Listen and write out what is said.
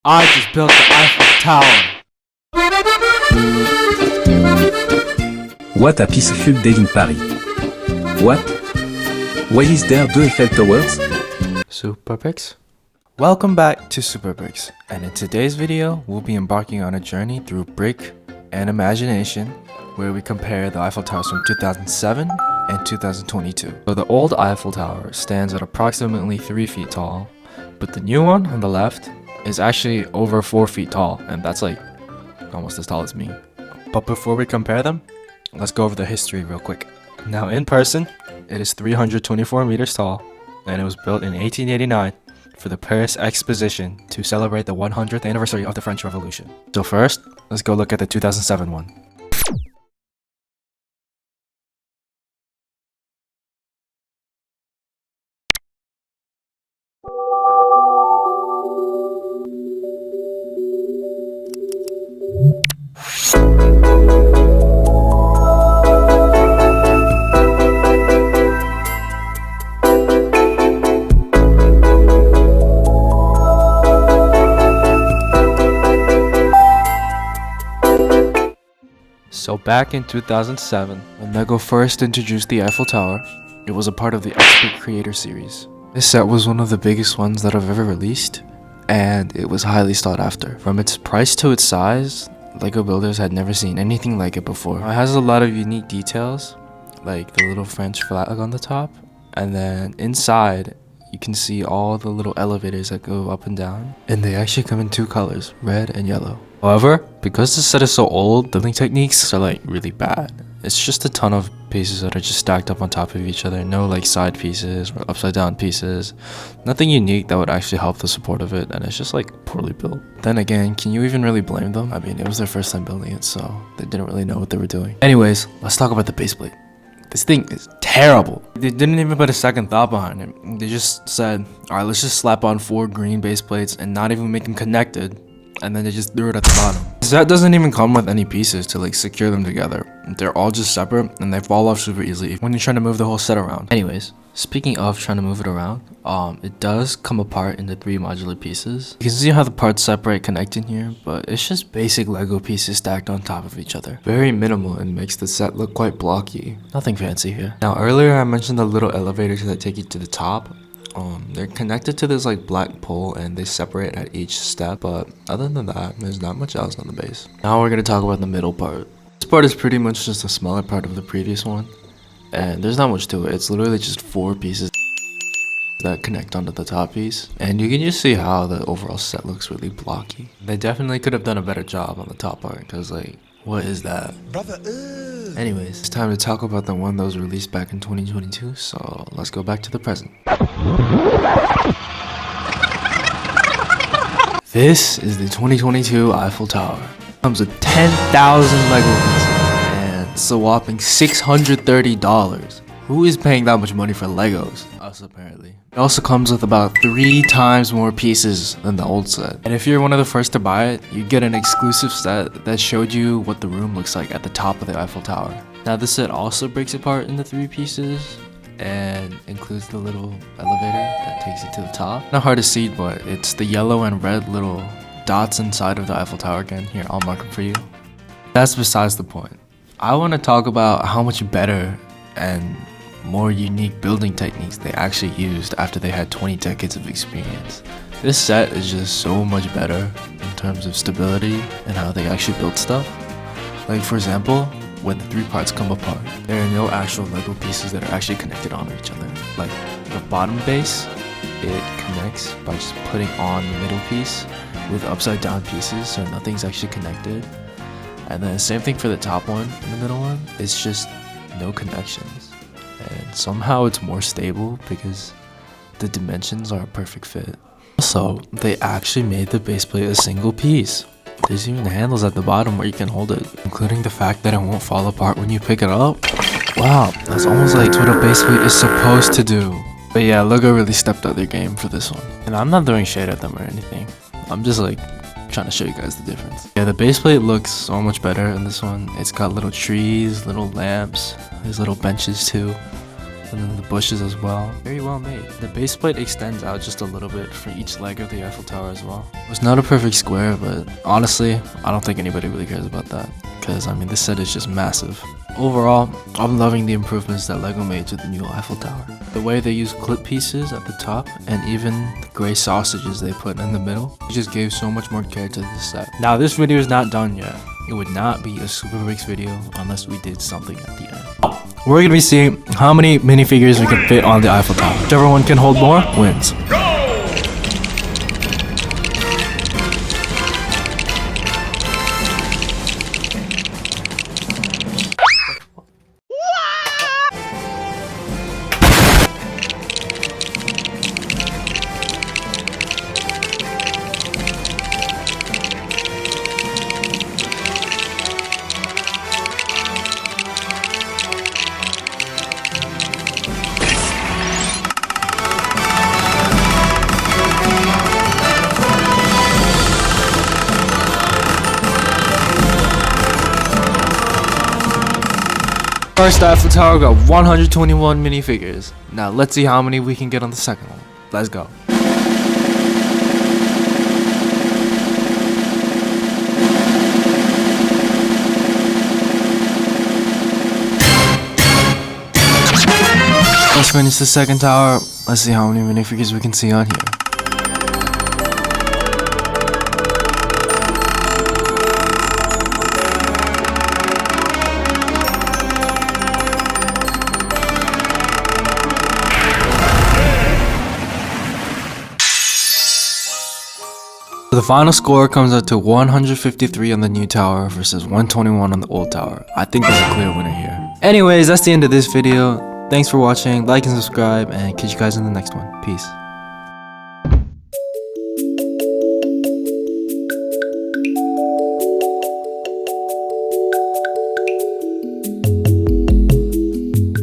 I just built the Eiffel Tower. What a peaceful day in Paris. What? Why is there two Eiffel Towers? Superbricks? Welcome back to Superbricks, and in today's video, we'll be embarking on a journey through brick and imagination, where we compare the Eiffel Towers from 2007 and 2022. So the old Eiffel Tower stands at approximately 3 feet tall, but the new one on the left is actually over 4 feet tall, and that's like almost as tall as me. But before we compare them, let's go over the history real quick. Now in person, it is 324 meters tall, and it was built in 1889 for the Paris Exposition to celebrate the 100th anniversary of the French Revolution. So first, let's go look at the 2007 one. So back in 2007, when LEGO first introduced the Eiffel Tower, it was a part of the Expert Creator series. This set was one of the biggest ones that I've ever released, and it was highly sought after. From its price to its size, LEGO builders had never seen anything like it before. It has a lot of unique details, like the little French flag on the top, and then inside, you can see all the little elevators that go up and down, and they actually come in 2 colors, red and yellow. However, because the set is so old, building techniques are like really bad. It's just a ton of pieces that are just stacked up on top of each other, no like side pieces or upside down pieces, nothing unique that would actually help the support of it, and it's just like poorly built. Then again, can you even really blame them? I mean, it was their first time building it, so they didn't really know what they were doing. Anyways, let's talk about the base plate. This thing is terrible. They didn't even put a second thought behind it. They just said, alright, let's just slap on 4 green base plates and not even make them connected, and then they just threw it at the bottom. The set doesn't even come with any pieces to like secure them together. They're all just separate, and they fall off super easily when you're trying to move the whole set around. Anyways, speaking of trying to move it around, it does come apart into 3 modular pieces. You can see how the parts separate connect in here, but it's just basic Lego pieces stacked on top of each other. Very minimal and makes the set look quite blocky. Nothing fancy here. Now earlier I mentioned the little elevators that take you to the top. They're connected to this like black pole, and they separate at each step, but other than that, there's not much else on the base. Now we're gonna talk about the middle part. This part is pretty much just a smaller part of the previous one, and there's not much to it. It's literally just 4 pieces that connect onto the top piece, and you can just see how the overall set looks really blocky. They definitely could have done a better job on the top part, because like, what is that? Brother, anyways, it's time to talk about the one that was released back in 2022, so let's go back to the present. This is the 2022 Eiffel Tower. It comes with 10,000 Lego pieces and it's a whopping $630. Who is paying that much money for Legos? Us, apparently. It also comes with about 3 times more pieces than the old set. And if you're one of the first to buy it, you get an exclusive set that showed you what the room looks like at the top of the Eiffel Tower. Now this set also breaks apart into 3 pieces and includes the little elevator that takes you to the top. Not hard to see, but it's the yellow and red little dots inside of the Eiffel Tower again. Here, I'll mark them for you. That's besides the point. I want to talk about how much better and more unique building techniques they actually used after they had 20 decades of experience. This set is just so much better in terms of stability and how they actually build stuff. Like for example, when the 3 parts come apart, there are no actual Lego pieces that are actually connected onto each other. Like the bottom base, it connects by just putting on the middle piece with upside down pieces, so nothing's actually connected. And then the same thing for the top one and the middle one, it's just no connections. And somehow it's more stable because the dimensions are a perfect fit. Also, they actually made the base plate a single piece. There's even handles at the bottom where you can hold it, including the fact that it won't fall apart when you pick it up. Wow, that's almost like what a base plate is supposed to do. But yeah, LEGO really stepped up their game for this one. And I'm not throwing shade at them or anything. I'm just like trying to show you guys the difference. Yeah, the base plate looks so much better in this one. It's got little trees, little lamps, there's little benches too. and then the bushes as well. Very well made. The base plate extends out just a little bit for each leg of the Eiffel Tower as well. It's not a perfect square, but honestly, I don't think anybody really cares about that, because I mean this set is just massive. Overall, I'm loving the improvements that LEGO made to the new Eiffel Tower. The way they use clip pieces at the top, and even the gray sausages they put in the middle, it just gave so much more care to this set. Now this video is not done yet. It would not be a Super Breaks video unless we did something at the end. We're gonna be seeing how many minifigures we can fit on the Eiffel Tower. Whichever one can hold more wins. First Eiffel Tower got 121 minifigures. Now let's see how many we can get on the second one. Let's go. Let's finish the second tower. Let's see how many minifigures we can see on here. The final score comes out to 153 on the new tower versus 121 on the old tower. I think there's a clear winner here. Anyways, that's the end of this video. Thanks for watching, like and subscribe, and catch you guys in the next one. Peace.